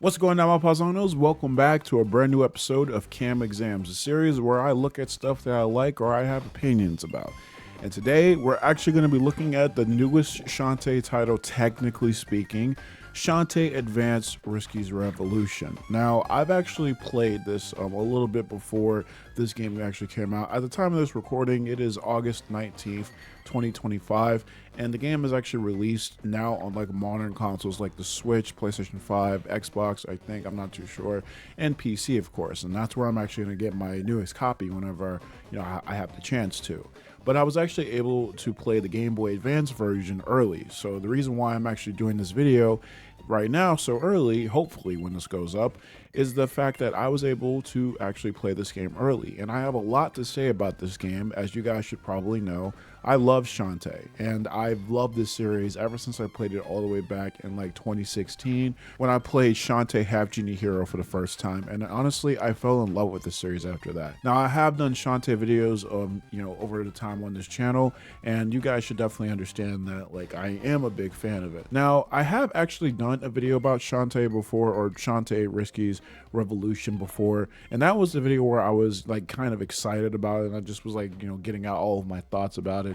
What's going on, my Paisanos? Welcome back to a brand new episode of KamExams, a series where I look at stuff that I like or I have opinions about. And today, we're actually going to be looking at the newest Shantae title, technically speaking, Shantae Advance Risky's Revolution. Now, I've actually played this a little bit before this game actually came out. At the time of this recording, it is August 19th, 2025, and the game is actually released now on like modern consoles like the Switch, PlayStation 5, Xbox, I think, I'm not too sure, and PC, of course. And that's where I'm actually going to get my newest copy whenever, I have the chance to. But I was actually able to play the Gameboy Advance version early. So the reason why I'm actually doing this video right now so early, hopefully when this goes up, is the fact that I was able to actually play this game early. And I have a lot to say about this game. As you guys should probably know, I love Shantae, and I've loved this series ever since I played it all the way back in like 2016 when I played Shantae Half-Genie Hero for the first time. And honestly, I fell in love with the series after that. Now, I have done Shantae videos over the time on this channel, and you guys should definitely understand that like I am a big fan of it. Now, I have actually done a video about Shantae before, or Shantae Risky's Revolution before, and that was the video where I was like kind of excited about it, and I just was like, getting out all of my thoughts about it.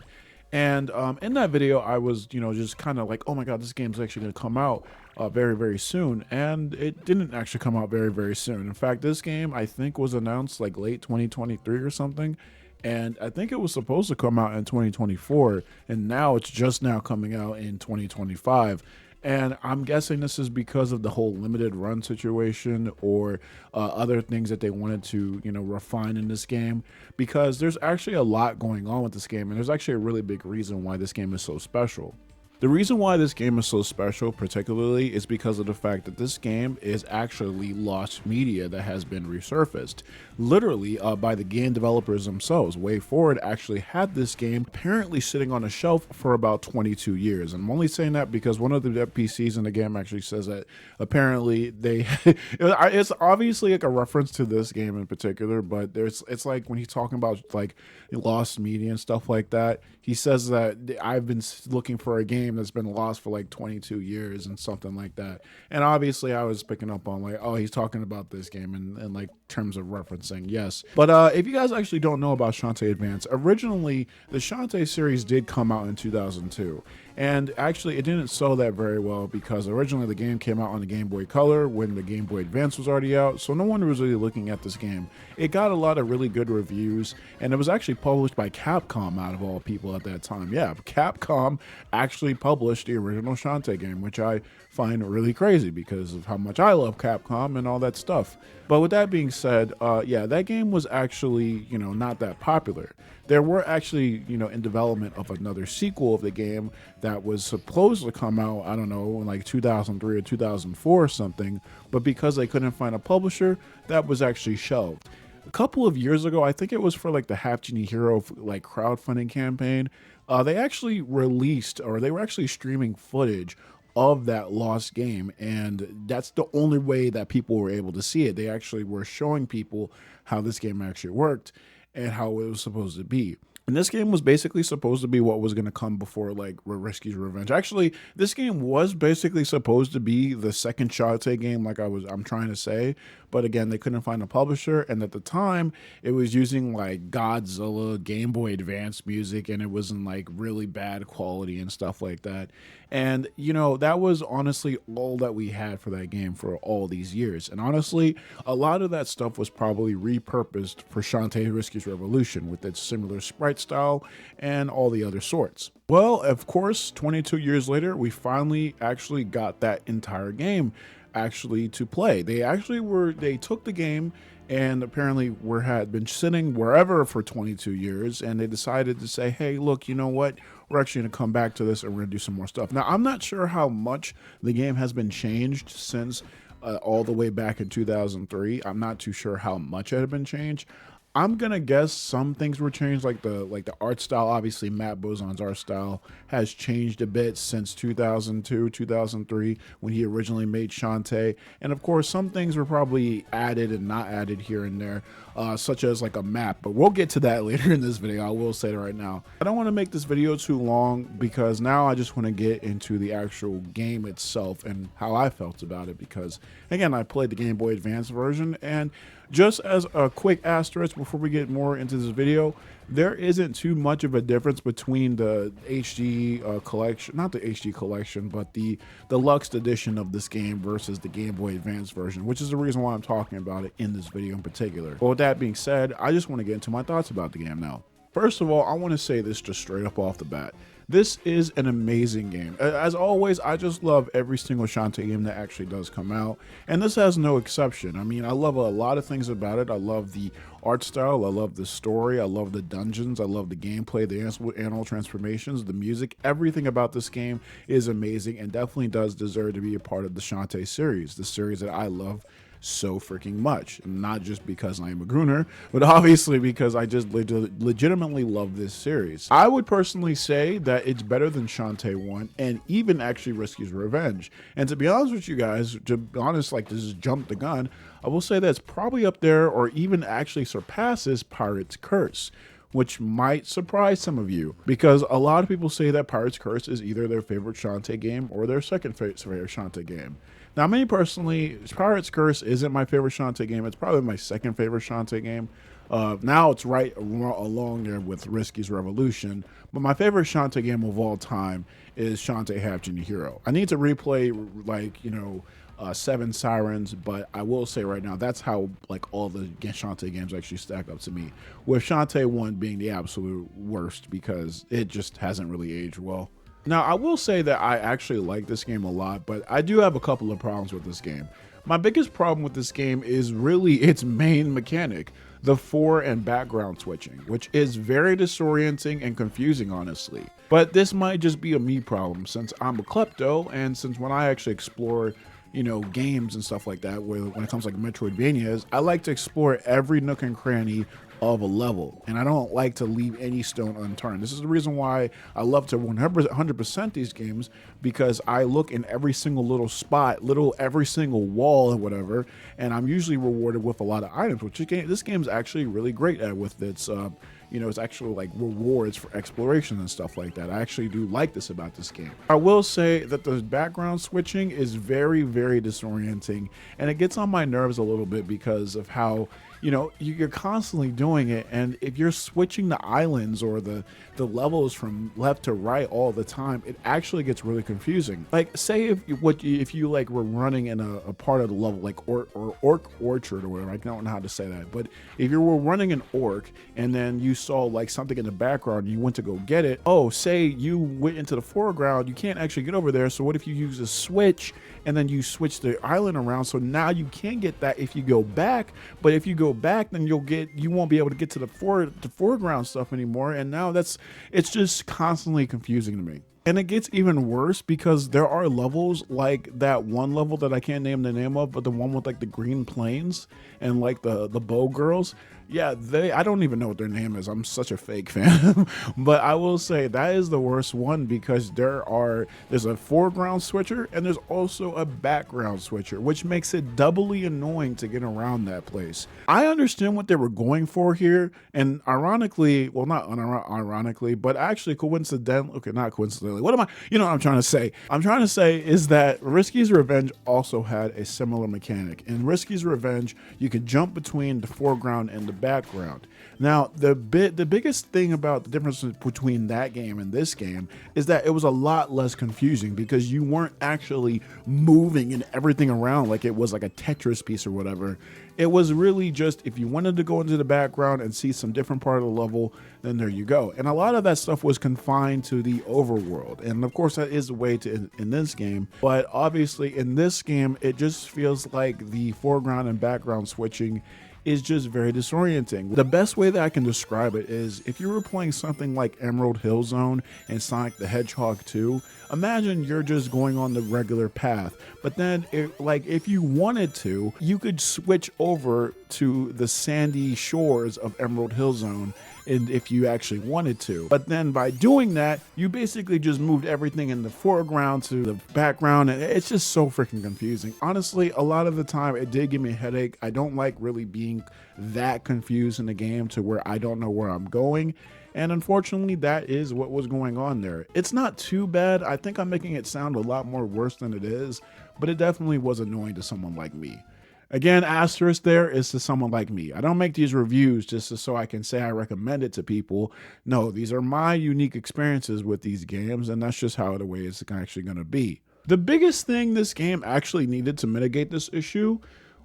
And in that video, I was, just kind of like, oh my god, this game's actually going to come out very, very soon. And it didn't actually come out very, very soon. In fact, this game, I think, was announced like late 2023 or something. And I think it was supposed to come out in 2024. And now it's just now coming out in 2025. And I'm guessing this is because of the whole limited run situation or other things that they wanted to, refine in this game, because there's actually a lot going on with this game. And there's actually a really big reason why this game is so special. The reason why this game is so special particularly is because of the fact that this game is actually lost media that has been resurfaced. Literally by the game developers themselves. Wayforward actually had this game apparently sitting on a shelf for about 22 years. And I'm only saying that because one of the NPCs in the game actually says that apparently they... it's obviously like a reference to this game in particular, but it's like when he's talking about like lost media and stuff like that, he says that I've been looking for a game that's been lost for like 22 years and something like that. And obviously I was picking up on like, oh, he's talking about this game in like terms of referencing, yes. But if you guys actually don't know about Shantae Advance, originally the Shantae series did come out in 2002. And actually it didn't sell that very well because originally the game came out on the Game Boy Color when the Game Boy Advance was already out, so no one was really looking at this game. It got a lot of really good reviews, and it was actually published by Capcom out of all people at that time. Yeah, Capcom actually published the original Shantae game, which I find really crazy because of how much I love Capcom and all that stuff. But with that being said, yeah, that game was actually, not that popular. There were actually, in development of another sequel of the game that was supposed to come out, I don't know, in like 2003 or 2004 or something, but because they couldn't find a publisher, that was actually shelved. A couple of years ago, I think it was for like the Half-Genie Hero like crowdfunding campaign, they actually released, or they were actually streaming footage of that lost game, and that's the only way that people were able to see it. They actually were showing people how this game actually worked and how it was supposed to be. And this game was basically supposed to be what was going to come before like Risky's Revenge. Actually, this game was basically supposed to be the second Shantae game, like I'm trying to say. But again, they couldn't find a publisher, and at the time, it was using like Godzilla Game Boy Advance music, and it was in like really bad quality and stuff like that. And that was honestly all that we had for that game for all these years. And honestly, a lot of that stuff was probably repurposed for Shantae Risky's Revolution with its similar sprite style and all the other sorts. Well, of course, 22 years later, we finally actually got that entire game actually to play. They took the game and apparently had been sitting wherever for 22 years, and they decided to say, hey, look, you know what? We're actually going to come back to this and we're going to do some more stuff. Now, I'm not sure how much the game has been changed since all the way back in 2003. I'm not too sure how much it had been changed. I'm gonna guess some things were changed, like the art style. Obviously, Matt Bozon's art style has changed a bit since 2002, 2003, when he originally made Shantae. And of course, some things were probably added and not added here and there, such as like a map. But we'll get to that later in this video. I will say it right now. I don't want to make this video too long because now I just want to get into the actual game itself and how I felt about it. Because again, I played the Game Boy Advance version, and just as a quick asterisk before we get more into this video, there isn't too much of a difference between the HD collection, not the HD collection, but the deluxe edition of this game versus the Game Boy Advance version, which is the reason why I'm talking about it in this video in particular. But with that being said, I just want to get into my thoughts about the game now. First of all, I want to say this just straight up off the bat. This is an amazing game. As always, I just love every single Shantae game that actually does come out, and this has no exception. I mean, I love a lot of things about it. I love the art style, I love the story, I love the dungeons, I love the gameplay, the animal transformations, the music. Everything about this game is amazing and definitely does deserve to be a part of the Shantae series, the series that I love so freaking much. Not just because I am a Gruner, but obviously because I just legitimately love this series. I would personally say that it's better than Shantae 1 and even actually Risky's Revenge. And to be honest with you guys, to be honest, like this is jump the gun, I will say that's probably up there or even actually surpasses Pirate's Curse, which might surprise some of you because a lot of people say that Pirate's Curse is either their favorite Shantae game or their second favorite Shantae game. Now, me personally, Pirate's Curse isn't my favorite Shantae game. It's probably my second favorite Shantae game. Now it's right along there with Risky's Revolution, but my favorite Shantae game of all time is Shantae half-genie Hero. I need to replay, like, you know, Seven Sirens, but I will say right now that's how like all the Shantae games actually stack up to me, with Shantae 1 being the absolute worst because it just hasn't really aged well. Now, I will say that I actually like this game a lot, but I do have a couple of problems with this game. My biggest problem with this game is really its main mechanic, the fore and background switching, which is very disorienting and confusing, honestly. But this might just be a me problem since I'm a klepto, and since when I actually explore, you know, games and stuff like that, when it comes like Metroidvanias, I like to explore every nook and cranny of a level, and I don't like to leave any stone unturned. This is the reason why I love to 100% these games, because I look in every single little spot, every single wall and whatever, and I'm usually rewarded with a lot of items, which this game's actually really great at with its you know, it's actually like rewards for exploration and stuff like that. I actually do like this about this game. I will say that the background switching is very, very disorienting, and it gets on my nerves a little bit because of how, you know, you're constantly doing it, and if you're switching the islands or the levels from left to right all the time, it actually gets really confusing. Like, say if you like were running in a part of the level like Orc Orchard or whatever, I don't know how to say that, but if you were running an orc and then you saw like something in the background and you went to go get it, oh, say you went into the foreground, you can't actually get over there, so what if you use a switch and then you switch the island around, so now you can get that if you go back, but if you go back then you won't be able to get to the foreground stuff anymore, and now it's just constantly confusing to me. And it gets even worse because there are levels like that one level that I can't name the name of, but the one with like the green planes and like the bow girls. Yeah, I don't even know what their name is. I'm such a fake fan. But I will say that is the worst one because there's a foreground switcher and there's also a background switcher, which makes it doubly annoying to get around that place. I understand what they were going for here, and ironically, well, not ironically, but actually coincidentally, okay, not coincidentally, you know what I'm trying to say? I'm trying to say is that Risky's Revenge also had a similar mechanic. In Risky's Revenge, you could jump between the foreground and the background. Now, the biggest thing about the difference between that game and this game is that it was a lot less confusing because you weren't actually moving and everything around like it was like a Tetris piece or whatever. It was really just if you wanted to go into the background and see some different part of the level, then there you go. And a lot of that stuff was confined to the overworld. And of course, that is the way to in this game. But obviously in this game, it just feels like the foreground and background switching is just very disorienting. The best way that I can describe it is if you were playing something like Emerald Hill Zone and Sonic the Hedgehog 2, Imagine you're just going on the regular path, but then if you wanted to, you could switch over to the sandy shores of Emerald Hill Zone, and if you actually wanted to. But then by doing that, you basically just moved everything in the foreground to the background, and it's just so freaking confusing. Honestly, a lot of the time it did give me a headache. I don't like really being that confused in the game to where I don't know where I'm going. And unfortunately, that is what was going on there. It's not too bad. I think I'm making it sound a lot more worse than it is, but it definitely was annoying to someone like me. Again, asterisk there is to someone like me. I don't make these reviews just so I can say I recommend it to people. No, these are my unique experiences with these games, and that's just how the way it's actually going to be. The biggest thing this game actually needed to mitigate this issue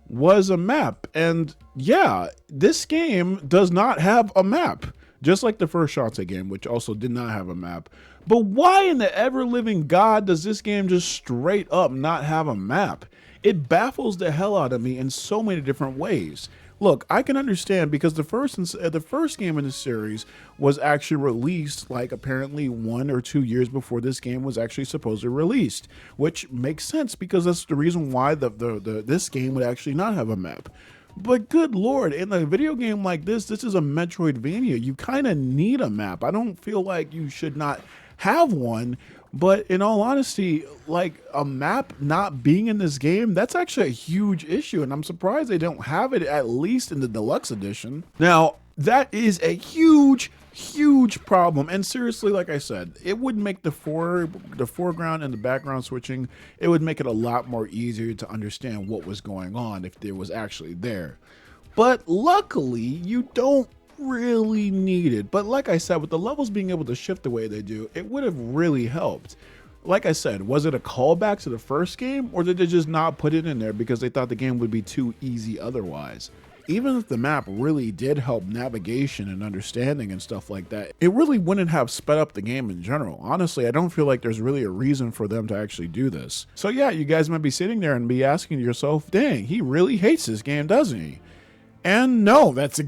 was a map. And yeah, this game does not have a map. Just like the first Shantae game, which also did not have a map. But why in the ever-living God does this game just straight up not have a map? It baffles the hell out of me in so many different ways. Look, I can understand because the first game in the series was actually released like apparently 1 or 2 years before this game was actually supposedly released, which makes sense because that's the reason why this game would actually not have a map. But good Lord, in a video game like this is a Metroidvania. You kind of need a map. I don't feel like you should not have one, but in all honesty, like a map not being in this game, that's actually a huge issue, and I'm surprised they don't have it at least in the deluxe edition. Now, that is a huge problem, and seriously, like I said, it would make the foreground and the background switching, it would make it a lot more easier to understand what was going on if there was actually there. But luckily, you don't really need it. But like I said, with the levels being able to shift the way they do, it would have really helped. Like I said, was it a callback to the first game, or did they just not put it in there because they thought the game would be too easy otherwise? Even if the map really did help navigation and understanding and stuff like that, it really wouldn't have sped up the game in general. Honestly, I don't feel like there's really a reason for them to actually do this. So yeah, you guys might be sitting there and be asking yourself, dang, he really hates this game, doesn't he? And no, that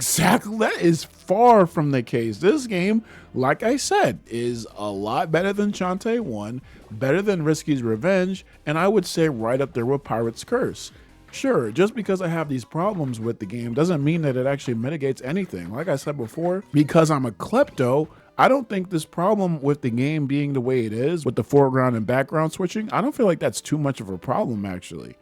is far from the case. This game, like I said, is a lot better than Shantae 1, better than Risky's Revenge, and I would say right up there with Pirate's Curse. Sure, just because I have these problems with the game doesn't mean that it actually mitigates anything. Like I said before, because I'm a klepto, I don't think this problem with the game being the way it is, with the foreground and background switching, I don't feel like that's too much of a problem actually.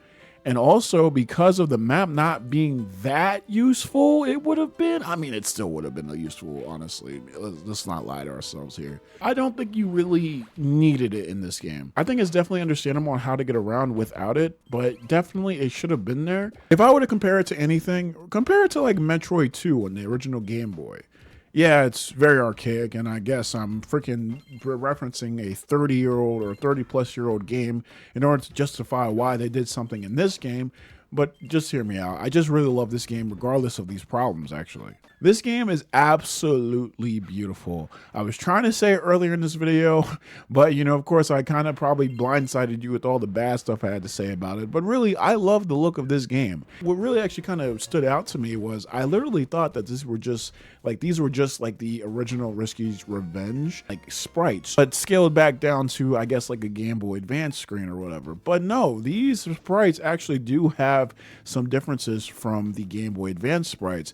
And also because of the map not being that useful, it would have been, I mean, it still would have been useful, honestly. Let's not lie to ourselves here. I don't think you really needed it in this game. I think it's definitely understandable on how to get around without it, but definitely it should have been there. If I were to compare it to anything, compare it to like Metroid 2 on the original Game Boy. Yeah, it's very archaic, and I guess I'm freaking referencing a 30-year-old or 30-plus-year-old game in order to justify why they did something in this game, but just hear me out. I just really love this game regardless of these problems, actually. This game is absolutely beautiful. I was trying to say it earlier in this video, but you know, of course, I kind of probably blindsided you with all the bad stuff I had to say about it. But really, I love the look of this game. What really actually kind of stood out to me was I literally thought that these were just like the original Risky's Revenge, like sprites, but scaled back down to, I guess, like a Game Boy Advance screen or whatever. But no, these sprites actually do have some differences from the Game Boy Advance sprites.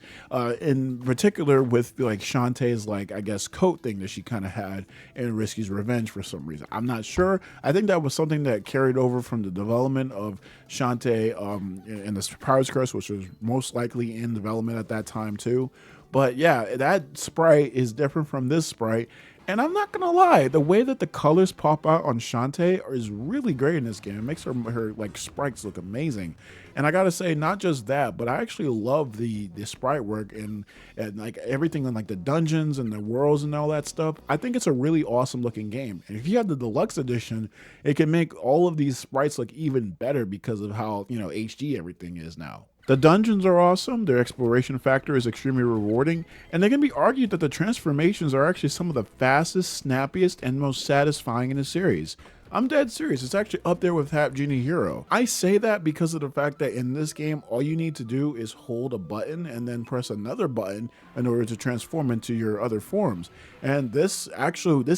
In particular with like Shantae's, like, I guess, coat thing that she kind of had in Risky's Revenge for some reason. I'm not sure. I think that was something that carried over from the development of Shantae and the Pirate's Curse, which was most likely in development at that time too. But yeah, that sprite is different from this sprite. And I'm not gonna lie, the way that the colors pop out on Shantae is really great in this game. It makes her like sprites look amazing. And I gotta say, not just that, but I actually love the sprite work and like everything in like the dungeons and the worlds and all that stuff. I think it's a really awesome looking game. And if you have the deluxe edition, it can make all of these sprites look even better because of how, you know, HD everything is now. The dungeons are awesome, their exploration factor is extremely rewarding, and they can be argued that the transformations are actually some of the fastest, snappiest, and most satisfying in the series. I'm dead serious. It's actually up there with half-genie hero. I say that because of the fact that in this game, all you need to do is hold a button and then press another button in order to transform into your other forms. And this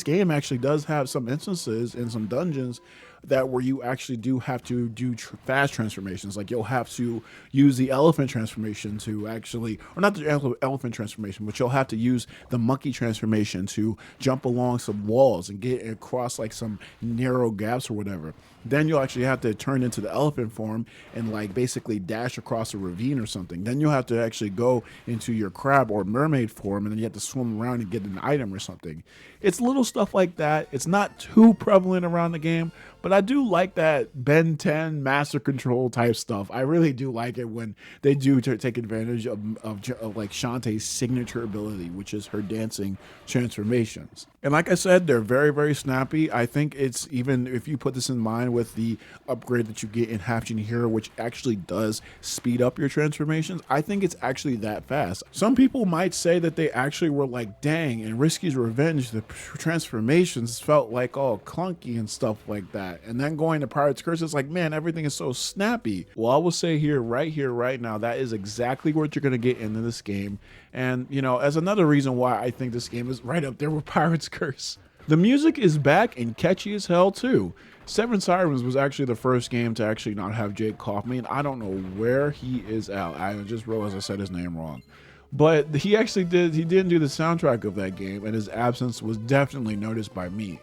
game actually does have some instances in some dungeons that where you actually do have to do fast transformations. Like you'll have to use the elephant transformation to actually, or not the elephant transformation, but you'll have to use the monkey transformation to jump along some walls and get across like some narrow gaps or whatever. Then you'll actually have to turn into the elephant form and like basically dash across a ravine or something. Then you'll have to actually go into your crab or mermaid form, and then you have to swim around and get an item or something. It's little stuff like that. It's not too prevalent around the game, but I do like that Ben 10 master control type stuff. I really do like it when they do take advantage of like Shantae's signature ability, which is her dancing transformations. And like I said, they're very, very snappy. I think it's, even if you put this in mind with the upgrade that you get in half-genie hero, which actually does speed up your transformations, I think it's actually that fast. Some people might say that they actually were like, dang, in Risky's Revenge, the transformations felt like all clunky and stuff like that. And then going to Pirate's Curse, it's like, man, everything is so snappy. Well, I will say here, right now, that is exactly what you're going to get into this game. And, you know, as another reason why I think this game is right up there with Pirate's Curse. The music is back and catchy as hell too. Seven Sirens was actually the first game to actually not have Jake Kaufman, and I don't know where he is at. I just realized I said his name wrong. But he didn't do the soundtrack of that game, and his absence was definitely noticed by me.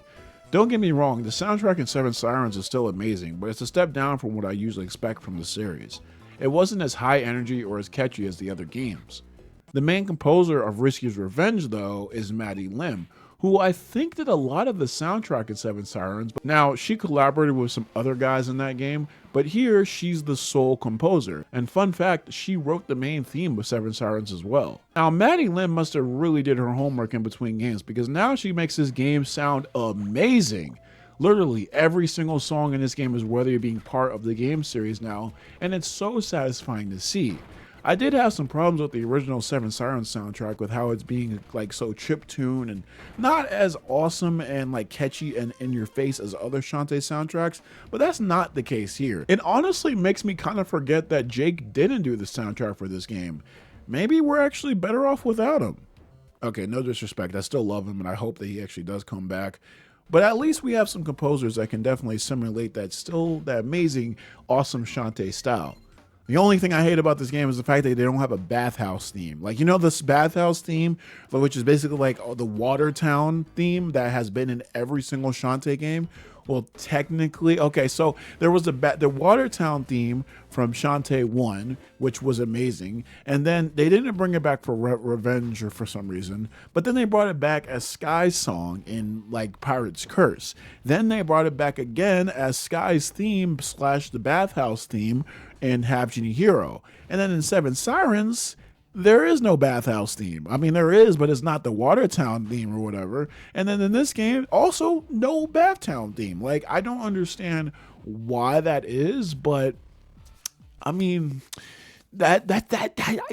Don't get me wrong, the soundtrack in Seven Sirens is still amazing, but it's a step down from what I usually expect from the series. It wasn't as high energy or as catchy as the other games. The main composer of Risky's Revenge, though, is Maddie Lim, who I think did a lot of the soundtrack in Seven Sirens. Now, she collaborated with some other guys in that game, but here she's the sole composer. And fun fact, she wrote the main theme of Seven Sirens as well. Now, Maddie Lim must have really did her homework in between games, because now she makes this game sound amazing. Literally every single song in this game is worthy of being part of the game series now, and it's so satisfying to see. I did have some problems with the original Seven Sirens soundtrack, with how it's being like so chiptune and not as awesome and like catchy and in your face as other Shantae soundtracks, but that's not the case here. It honestly makes me kind of forget that Jake didn't do the soundtrack for this game. Maybe we're actually better off without him. Okay, no disrespect, I still love him and I hope that he actually does come back. But at least we have some composers that can definitely simulate that amazing, awesome Shantae style. The only thing I hate about this game is the fact that they don't have a bathhouse theme. Like, you know, this bathhouse theme, which is basically like the Watertown theme that has been in every single Shantae game. Well, technically, okay, so there was the Watertown theme from Shantae 1, which was amazing. And then they didn't bring it back for Revenge or for some reason, but then they brought it back as Sky's song in like Pirate's Curse. Then they brought it back again as Sky's theme / the bathhouse theme in half-genie hero. And then in Seven Sirens, there is no bathhouse theme. I mean, there is, but it's not the Watertown theme or whatever. And then in this game, also no Bathtown theme. Like, I don't understand why that is, but I mean,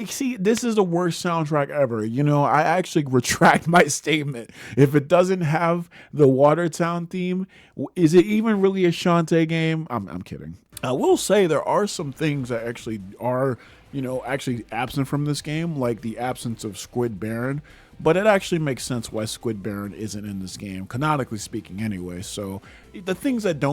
see, this is the worst soundtrack ever. You know, I actually retract my statement. If it doesn't have the Watertown theme, is it even really a Shantae game? I'm kidding. I will say there are some things that actually are, you know, actually absent from this game, like the absence of Squid Baron, but it actually makes sense why Squid Baron isn't in this game, canonically speaking anyway. So the things that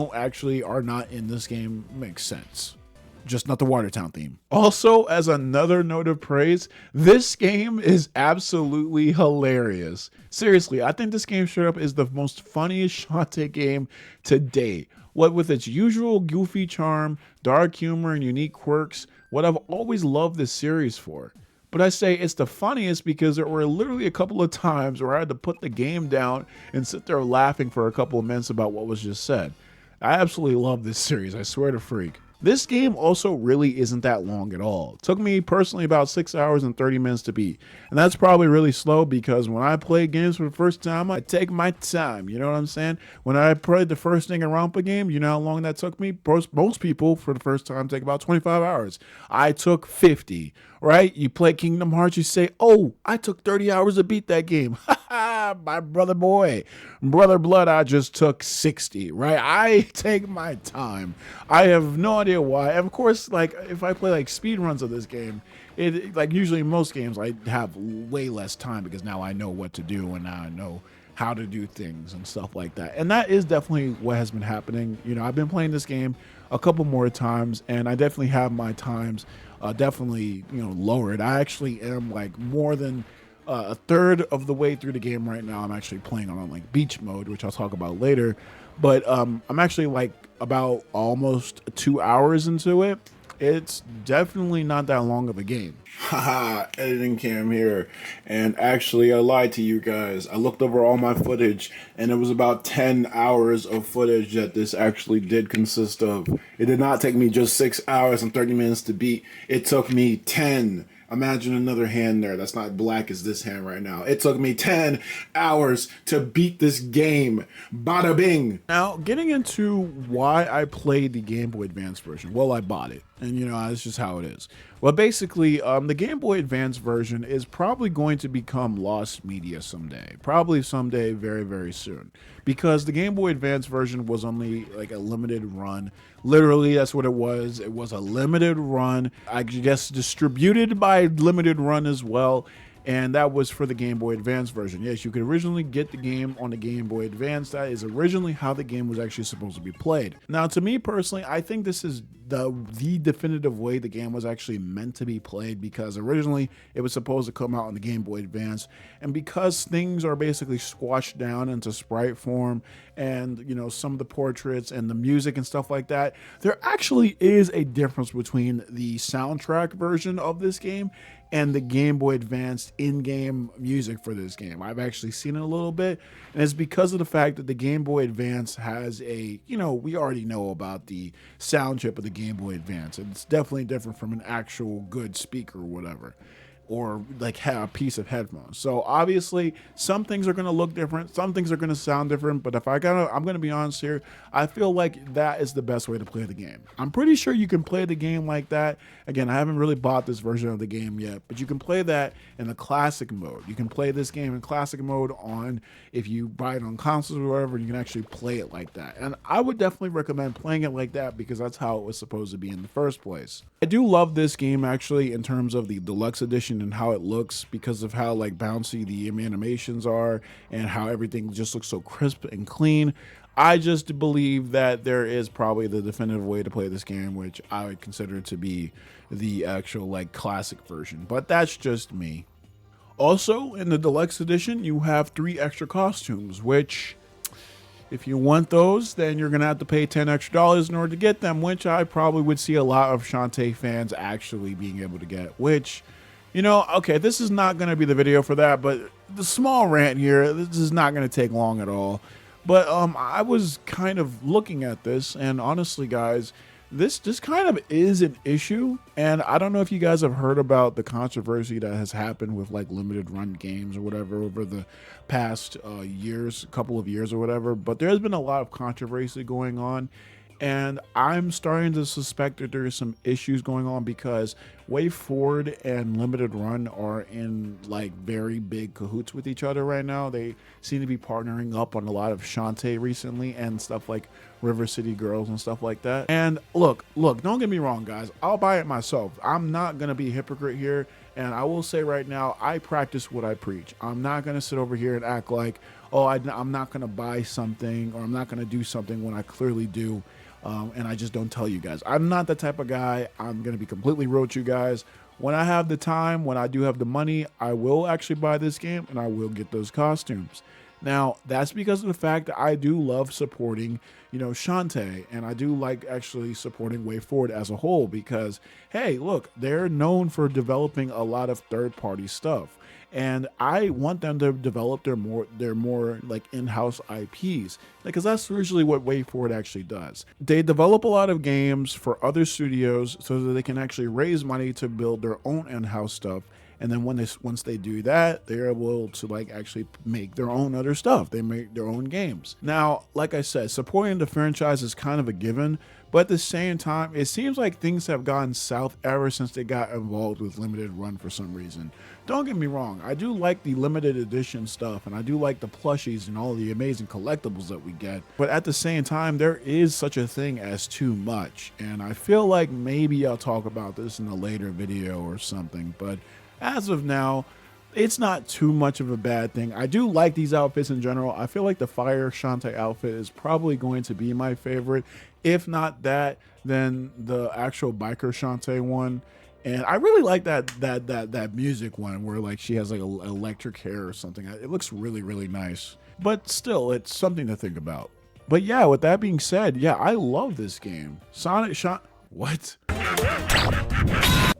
are not in this game make sense. Just not the Watertown theme. Also, as another note of praise, this game is absolutely hilarious. Seriously, I think this game straight up is the most funniest Shantae game to date. What with its usual goofy charm, dark humor, and unique quirks, what I've always loved this series for. But I say it's the funniest because there were literally a couple of times where I had to put the game down and sit there laughing for a couple of minutes about what was just said. I absolutely love this series, I swear to freak. This game also really isn't that long at all. It took me personally about 6 hours and 30 minutes to beat. And that's probably really slow because when I play games for the first time, I take my time. You know what I'm saying? When I played the first Danganronpa game, you know how long that took me? Most people for the first time take about 25 hours. I took 50, right? You play Kingdom Hearts, you say, oh, I took 30 hours to beat that game. My brother blood, I just took 60, right? I take my time. I have no idea why. Of course, like if I play like speed runs of this game, it like usually in most games I have way less time because now I know what to do and now I know how to do things and stuff like that. And that is definitely what has been happening. You know, I've been playing this game a couple more times and I definitely have my times definitely, you know, lowered. I actually am like more than a third of the way through the game right now. I'm actually playing on like beach mode, which I'll talk about later. But I'm actually like about almost 2 hours into it. It's definitely not that long of a game. Haha, editing cam here. And actually, I lied to you guys. I looked over all my footage, and it was about 10 hours of footage that this actually did consist of. It did not take me just 6 hours and 30 minutes to beat. It took me 10. Imagine another hand there that's not black as this hand right now. It took me 10 hours to beat this game. Bada bing. Now, getting into why I played the Game Boy Advance version. Well, I bought it. And, you know, that's just how it is. Well, basically, the Game Boy Advance version is probably going to become lost media someday. Probably someday very, very soon. Because the Game Boy Advance version was only like a limited run. Literally, that's what it was. It was a limited run. I guess distributed by limited run as well. And that was for the Game Boy Advance version. Yes, you could originally get the game on the Game Boy Advance. That is originally how the game was actually supposed to be played. Now, to me personally, I think this is the definitive way the game was actually meant to be played, because originally it was supposed to come out on the Game Boy Advance, and because things are basically squashed down into sprite form, and you know, some of the portraits and the music and stuff like that, there actually is a difference between the soundtrack version of this game and the Game Boy Advance in-game music for this game. I've actually seen it a little bit, and it's because of the fact that the Game Boy Advance has a, you know, we already know about the sound chip of the Game Boy Advance, and it's definitely different from an actual good speaker or whatever, or like a piece of headphones. So obviously some things are going to look different, some things are going to sound different, but if I'm going to be honest here, I feel like that is the best way to play the game. I'm pretty sure you can play the game like that. Again, I haven't really bought this version of the game yet, but you can play that in the classic mode. You can play this game in classic mode on, if you buy it on consoles or whatever, you can actually play it like that. And I would definitely recommend playing it like that because that's how it was supposed to be in the first place. I do love this game actually in terms of the deluxe edition and how it looks, because of how like bouncy the animations are and how everything just looks so crisp and clean. I just believe that there is probably the definitive way to play this game, which I would consider to be the actual like classic version, but that's just me. Also, in the deluxe edition, you have 3 extra costumes, which if you want those, then you're gonna have to pay $10 extra in order to get them, which I probably would see a lot of Shantae fans actually being able to get, which, you know, okay, this is not going to be the video for that, but the small rant here, this is not going to take long at all. But I was kind of looking at this, and honestly, guys, this kind of is an issue. And I don't know if you guys have heard about the controversy that has happened with like limited run games or whatever over the past years, couple of years or whatever, but there's been a lot of controversy going on. And I'm starting to suspect that there is some issues going on because Wayforward and Limited Run are in like very big cahoots with each other right now. They seem to be partnering up on a lot of Shantae recently and stuff like River City Girls and stuff like that. And look, don't get me wrong, guys. I'll buy it myself. I'm not going to be a hypocrite here. And I will say right now, I practice what I preach. I'm not going to sit over here and act like, oh, I'm not going to buy something or I'm not going to do something when I clearly do. And I just don't tell you guys. I'm not that type of guy. I'm going to be completely real with you guys. When I have the time, when I do have the money, I will actually buy this game and I will get those costumes. Now, that's because of the fact that I do love supporting, you know, Shantae, and I do like actually supporting Wayforward as a whole because, hey, look, they're known for developing a lot of third-party stuff. And I want them to develop their more like in-house IPs, because that's usually what Wayforward actually does. They develop a lot of games for other studios so that they can actually raise money to build their own in-house stuff. And then once they do that, they're able to like actually make their own other stuff. They make their own games. Now, like I said, supporting the franchise is kind of a given, but at the same time, it seems like things have gone south ever since they got involved with limited run for some reason. Don't get me wrong, I do like the limited edition stuff, and I do like the plushies and all the amazing collectibles that we get, but at the same time, there is such a thing as too much, and I feel like maybe I'll talk about this in a later video or something, but as of now, it's not too much of a bad thing. I do like these outfits in general. I feel like the Fire Shantae outfit is probably going to be my favorite. If not that, then the actual Biker Shantae one. And I really like that music one where like she has like electric hair or something. It looks really, really nice. But still, it's something to think about. But yeah, with that being said, yeah, I love this game. What?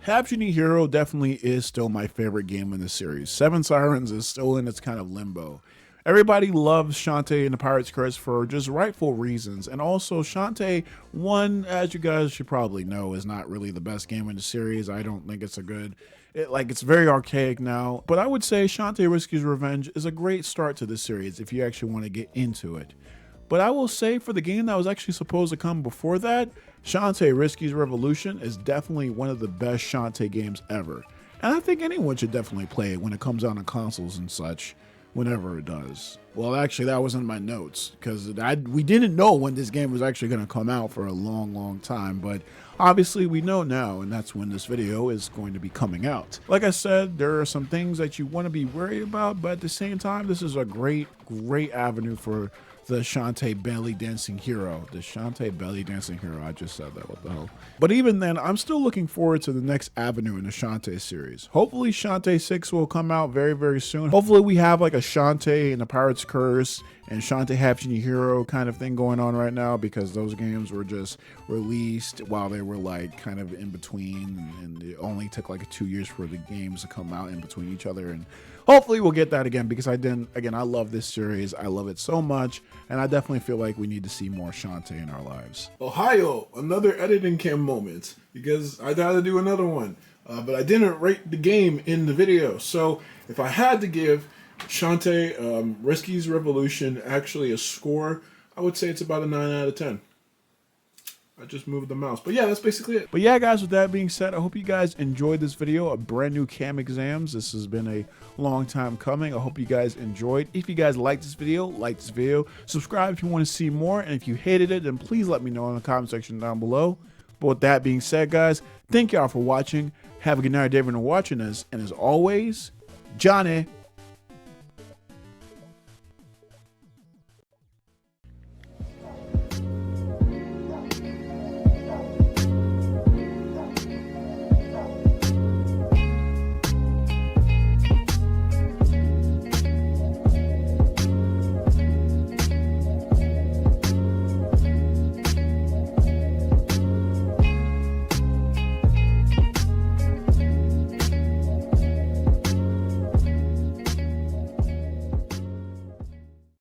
Half-Genie Hero definitely is still my favorite game in the series. Seven Sirens is still in its kind of limbo. Everybody loves Shantae and the Pirate's Curse for just rightful reasons. And also Shantae 1, as you guys should probably know, is not really the best game in the series. I don't think it's a good, it's very archaic now. But I would say Shantae Risky's Revenge is a great start to the series if you actually want to get into it. But I will say for the game that was actually supposed to come before that, Shantae Risky's Revolution is definitely one of the best Shantae games ever. And I think anyone should definitely play it when it comes out on consoles and such, whenever it does. Well, actually, that was in my notes, because we didn't know when this game was actually going to come out for a long time, but obviously we know now, and that's when this video is going to be coming out. Like I said, there are some things that you want to be worried about, but at the same time, this is a great avenue for the Shantae Belly Dancing Hero. The Shantae Belly Dancing Hero. I just said that. What the hell? But even then, I'm still looking forward to the next avenue in the Shantae series. Hopefully Shantae 6 will come out very soon. Hopefully we have like a Shantae and the Pirate's Curse and Shantae Half-Genie Hero kind of thing going on right now, because those games were just released while they were like kind of in between, and it only took like 2 years for the games to come out in between each other. And hopefully we'll get that again, because I love this series. I love it so much, and I definitely feel like we need to see more Shantae in our lives. Ohio, another editing cam moment, because I had to do another one, but I didn't rate the game in the video. So if I had to give Shantae Risky's Revolution actually a score, I would say it's about a 9 out of 10. I just moved the mouse. But yeah, that's basically it. But yeah, guys, with that being said, I hope you guys enjoyed this video, a brand new KamExams. This has been a long time coming. I hope you guys enjoyed. If you guys liked this video, like this video. Subscribe if you want to see more. And if you hated it, then please let me know in the comment section down below. But with that being said, guys, thank y'all for watching. Have a good night, everyone, watching us. And as always, Johnny.